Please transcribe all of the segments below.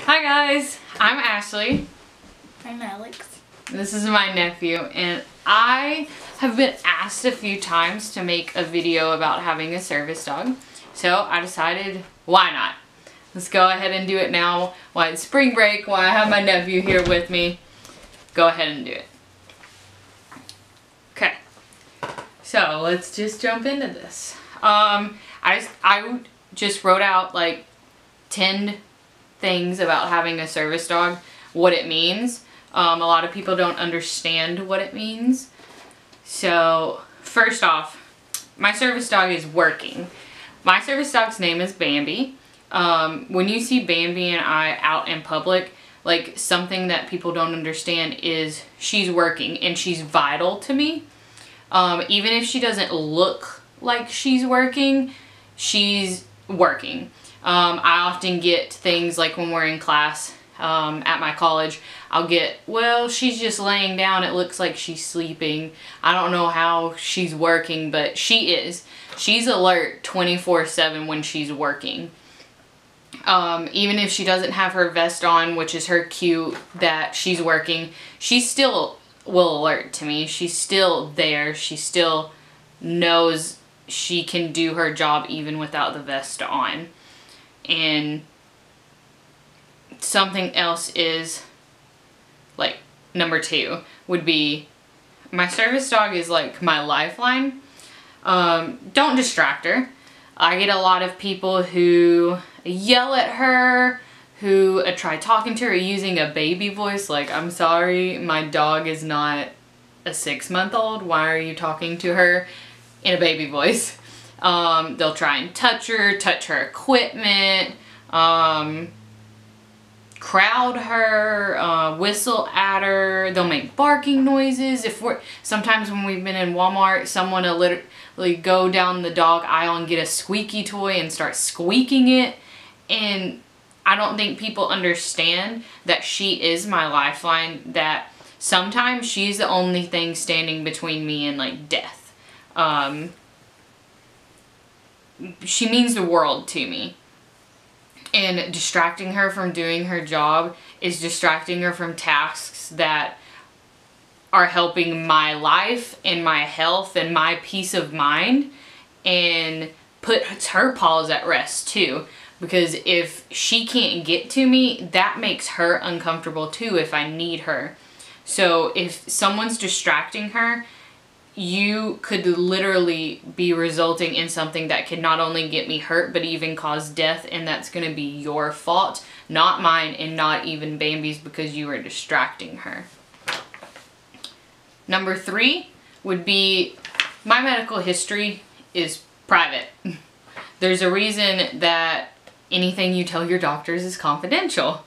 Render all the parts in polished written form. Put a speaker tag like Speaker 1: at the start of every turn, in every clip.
Speaker 1: Hi guys, I'm Ashley.
Speaker 2: I'm Alex.
Speaker 1: This is my nephew, and I have been asked a few times to make a video about having a service dog. So I decided, why not? Let's go ahead and do it now while it's spring break, while I have my nephew here with me. Go ahead and do it. Okay, so let's just jump into this. I just wrote out like 10 things about having a service dog, what it means. A lot of people don't understand what it means. So first off, my service dog is working. My service dog's name is Bambi. When you see Bambi and I out in public, like, something that people don't understand is she's working and she's vital to me. Even if she doesn't look like she's working, she's working. I often get things like when we're in class at my college, I'll get, well, she's just laying down, it looks like she's sleeping. I don't know how she's working, but she is. She's alert 24/7 when she's working. Even if she doesn't have her vest on, which is her cue that she's working, she still will alert to me. She's still there. She still knows she can do her job even without the vest on. And something else is, like, number 2 would be, my service dog is like my lifeline. Don't distract her. I get a lot of people who yell at her, who try talking to her using a baby voice, like, I'm sorry, my dog is not a 6-month-old. Why are you talking to her in a baby voice? They'll try and touch her equipment, crowd her, whistle at her. They'll make barking noises. Sometimes when we've been in Walmart, someone will literally go down the dog aisle and get a squeaky toy and start squeaking it. And I don't think people understand that she is my lifeline, that sometimes she's the only thing standing between me and, like, death. She means the world to me. And distracting her from doing her job is distracting her from tasks that are helping my life and my health and my peace of mind, and puts her paws at rest too. Because if she can't get to me, that makes her uncomfortable too if I need her. So if someone's distracting her, you could literally be resulting in something that could not only get me hurt, but even cause death, and that's going to be your fault, not mine, and not even Bambi's, because you are distracting her. Number 3 would be, my medical history is private. There's a reason that anything you tell your doctors is confidential.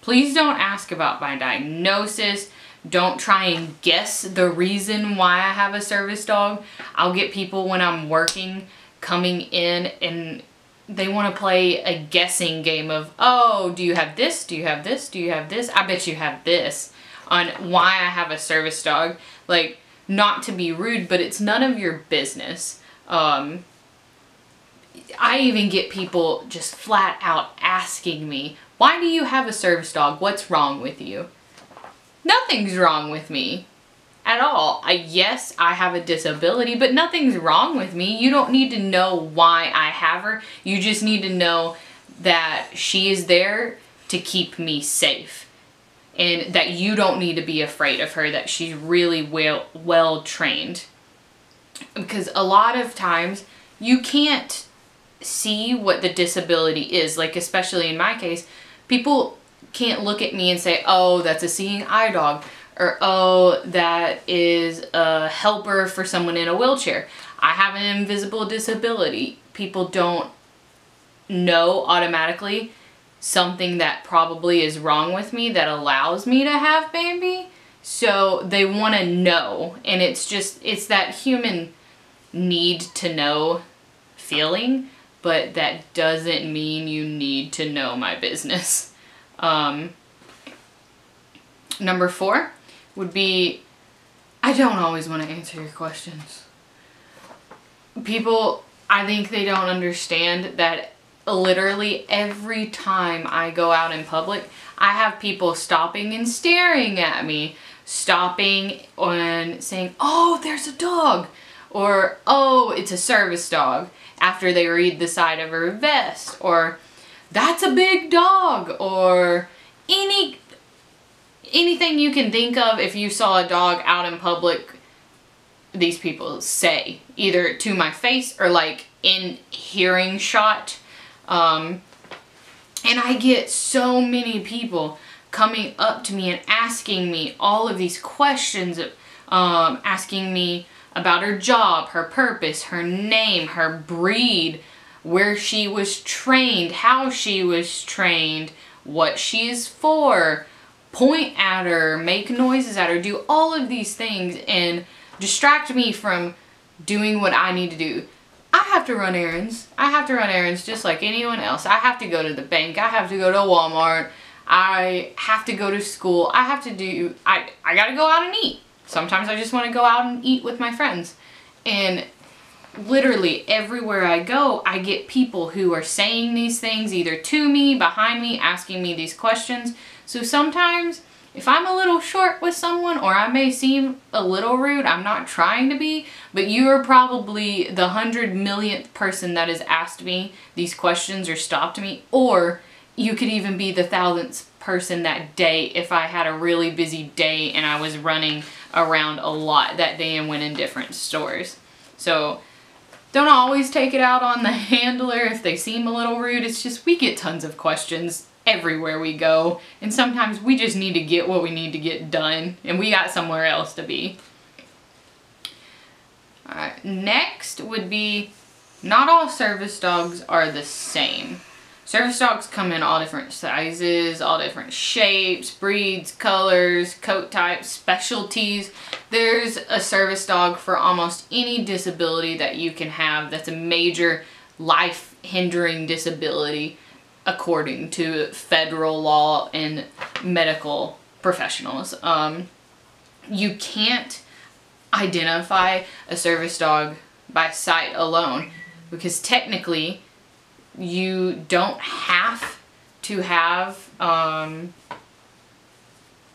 Speaker 1: Please don't ask about my diagnosis. Don't try and guess the reason why I have a service dog. I'll get people when I'm working coming in and they want to play a guessing game of, oh, do you have this? Do you have this? Do you have this? I bet you have this, on why I have a service dog. Like, not to be rude, but it's none of your business. I even get people just flat out asking me, why do you have a service dog? What's wrong with you? Nothing's wrong with me at all. Yes, I have a disability, but nothing's wrong with me. You don't need to know why I have her. You just need to know that she is there to keep me safe, and that you don't need to be afraid of her, that she's really well trained. Because a lot of times you can't see what the disability is. Like, especially in my case, people can't look at me and say, oh, that's a seeing eye dog, or oh, that is a helper for someone in a wheelchair. I have an invisible disability. People don't know automatically something that probably is wrong with me that allows me to have Bambi. So they want to know, and it's that human need to know feeling, but that doesn't mean you need to know my business. Number 4 would be, I don't always want to answer your questions. People, I think they don't understand that literally every time I go out in public, I have people stopping and staring at me, stopping and saying, "Oh, there's a dog," or "Oh, it's a service dog," after they read the side of her vest, or "That's a big dog," or anything you can think of. If you saw a dog out in public, these people say, either to my face or like in hearing shot. And I get so many people coming up to me and asking me all of these questions, asking me about her job, her purpose, her name, her breed, where she was trained, how she was trained, what she is for, point at her, make noises at her, do all of these things and distract me from doing what I need to do. I have to run errands. I have to run errands just like anyone else. I have to go to the bank. I have to go to Walmart. I have to go to school. I have to do, I gotta go out and eat. Sometimes I just want to go out and eat with my friends. And literally everywhere I go, I get people who are saying these things either to me, behind me, asking me these questions. So sometimes if I'm a little short with someone, or I may seem a little rude, I'm not trying to be, but you are probably the 100 millionth person that has asked me these questions or stopped me, or you could even be the 1000th person that day if I had a really busy day and I was running around a lot that day and went in different stores. So don't always take it out on the handler if they seem a little rude. It's just we get tons of questions everywhere we go, and sometimes we just need to get what we need to get done, and we got somewhere else to be. Alright, next would be, not all service dogs are the same. Service dogs come in all different sizes, all different shapes, breeds, colors, coat types, specialties. There's a service dog for almost any disability that you can have that's a major life-hindering disability, according to federal law and medical professionals. You can't identify a service dog by sight alone, because technically you don't have to have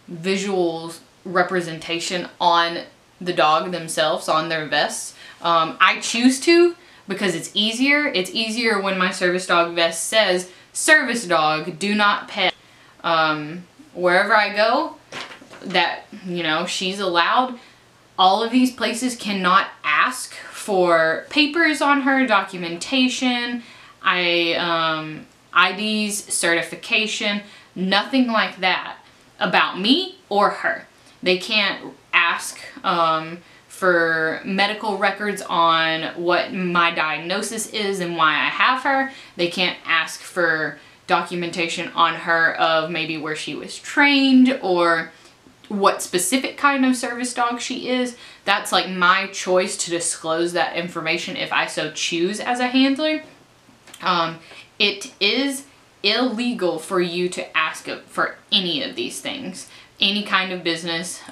Speaker 1: visual representation on the dog themselves, on their vests. I choose to because it's easier. It's easier when my service dog vest says service dog, do not pet. Wherever I go that, you know, she's allowed, all of these places cannot ask for papers on her, documentation, IDs, certification, nothing like that about me or her. They can't ask for medical records on what my diagnosis is and why I have her. They can't ask for documentation on her of maybe where she was trained or what specific kind of service dog she is. That's like my choice to disclose that information if I so choose as a handler. It is illegal for you to ask for any of these things. Any kind of business,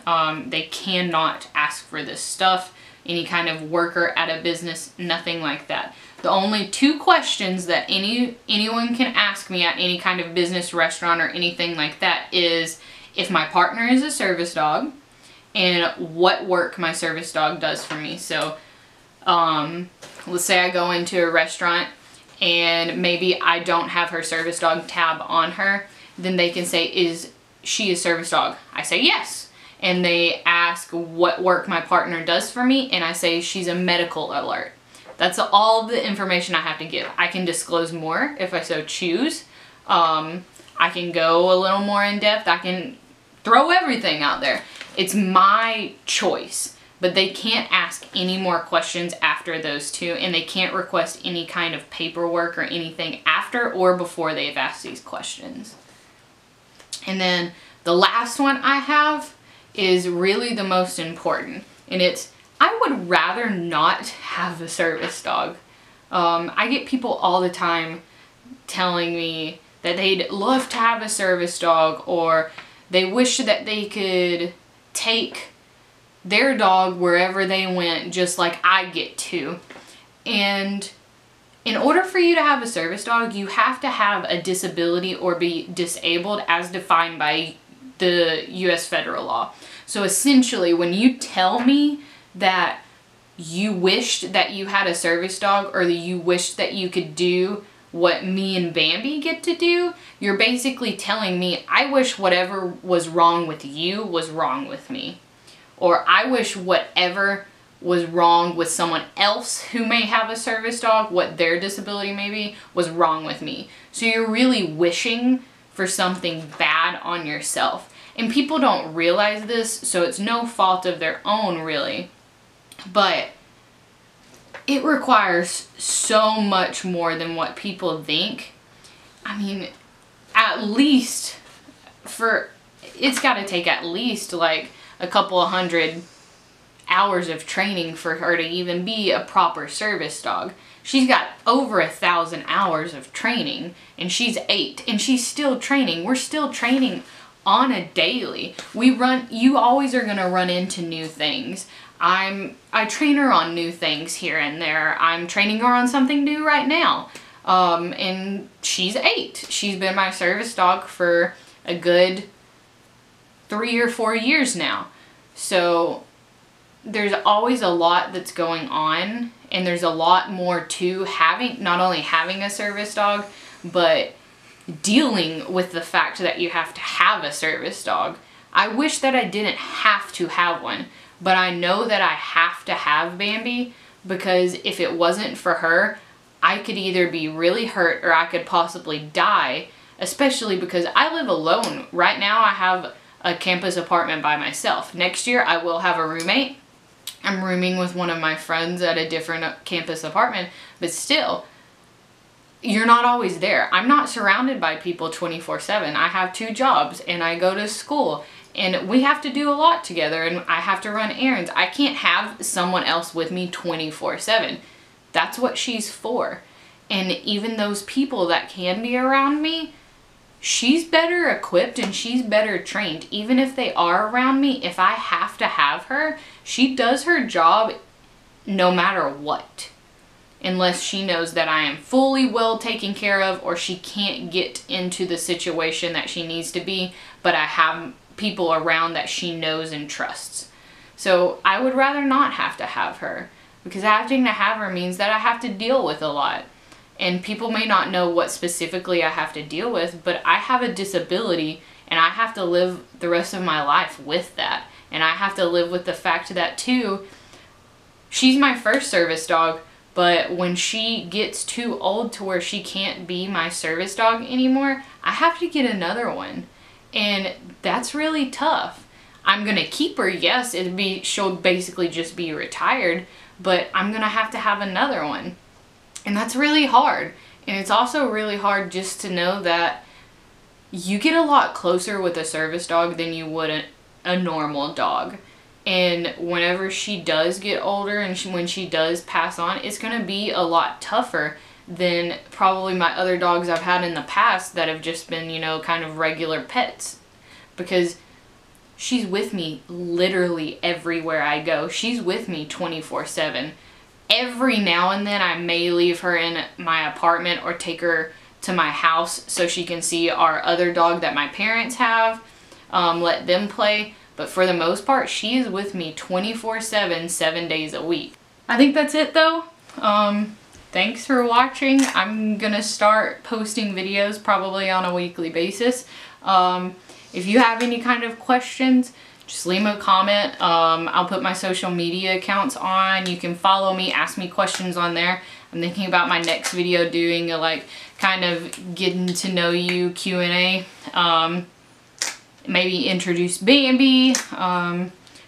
Speaker 1: they cannot ask for this stuff. Any kind of worker at a business, nothing like that. The only two questions that anyone can ask me at any kind of business, restaurant, or anything like that is if my partner is a service dog and what work my service dog does for me. So let's say I go into a restaurant and maybe I don't have her service dog tab on her, then they can say, is she a service dog? I say yes. And they ask what work my partner does for me, and I say she's a medical alert. That's all the information I have to give. I can disclose more if I so choose. I can go a little more in depth. I can throw everything out there. It's my choice. But they can't ask any more questions after those two, and they can't request any kind of paperwork or anything after or before they've asked these questions. And then the last one I have is really the most important, and it's, I would rather not have a service dog. I get people all the time telling me that they'd love to have a service dog, or they wish that they could take their dog wherever they went just like I get to. And In order for you to have a service dog, you have to have a disability or be disabled as defined by the US federal law. So essentially, when you tell me that you wished that you had a service dog or that you wished that you could do what me and Bambi get to do, you're basically telling me, I wish whatever was wrong with you was wrong with me. Or I wish whatever was wrong with someone else who may have a service dog, what their disability may be, was wrong with me. So you're really wishing for something bad on yourself. And people don't realize this, so it's no fault of their own, really. But it requires so much more than what people think. I mean, at least it's got to take at least like a couple of 100 hours of training for her to even be a proper service dog. She's got over 1,000 hours of training, and she's 8, and she's still training. We're still training on a daily. You always are gonna run into new things. I train her on new things here and there. I'm training her on something new right now. And she's 8. She's been my service dog for a good 3 or 4 years now. So there's always a lot that's going on, and there's a lot more to not only having a service dog, but dealing with the fact that you have to have a service dog. I wish that I didn't have to have one, but I know that I have to have Bambi, because if it wasn't for her, I could either be really hurt or I could possibly die, especially because I live alone. Right now I have a campus apartment by myself. Next year I will have a roommate. I'm rooming with one of my friends at a different campus apartment, but still, you're not always there. I'm not surrounded by people 24/7. I have 2 jobs and I go to school, and we have to do a lot together, and I have to run errands. I can't have someone else with me 24/7. That's what she's for. And even those people that can be around me, she's better equipped and she's better trained. Even if they are around me, if I have to have her, she does her job no matter what. Unless she knows that I am fully well taken care of, or she can't get into the situation that she needs to be, but I have people around that she knows and trusts. So I would rather not have to have her, because having to have her means that I have to deal with a lot. And people may not know what specifically I have to deal with, but I have a disability and I have to live the rest of my life with that. And I have to live with the fact that too, she's my first service dog, but when she gets too old to where she can't be my service dog anymore, I have to get another one. And that's really tough. I'm gonna keep her, yes, she'll basically just be retired, but I'm gonna have to have another one. And that's really hard. And it's also really hard just to know that you get a lot closer with a service dog than you would a normal dog. And whenever she does get older and when she does pass on, it's going to be a lot tougher than probably my other dogs I've had in the past that have just been, you know, kind of regular pets. Because she's with me literally everywhere I go. She's with me 24/7. Every now and then I may leave her in my apartment or take her to my house so she can see our other dog that my parents have, let them play. But for the most part, she is with me 24/7, 7 days a week. I think that's it though. Thanks for watching. I'm gonna start posting videos probably on a weekly basis. If you have any kind of questions, just leave a comment. I'll put my social media accounts on. You can follow me, ask me questions on there. I'm thinking about my next video doing a like kind of getting to know you Q&A. Maybe introduce Bambi.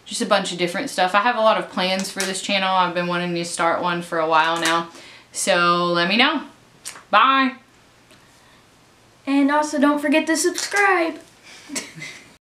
Speaker 1: Just a bunch of different stuff. I have a lot of plans for this channel. I've been wanting to start one for a while now. So let me know. Bye.
Speaker 2: And also don't forget to subscribe.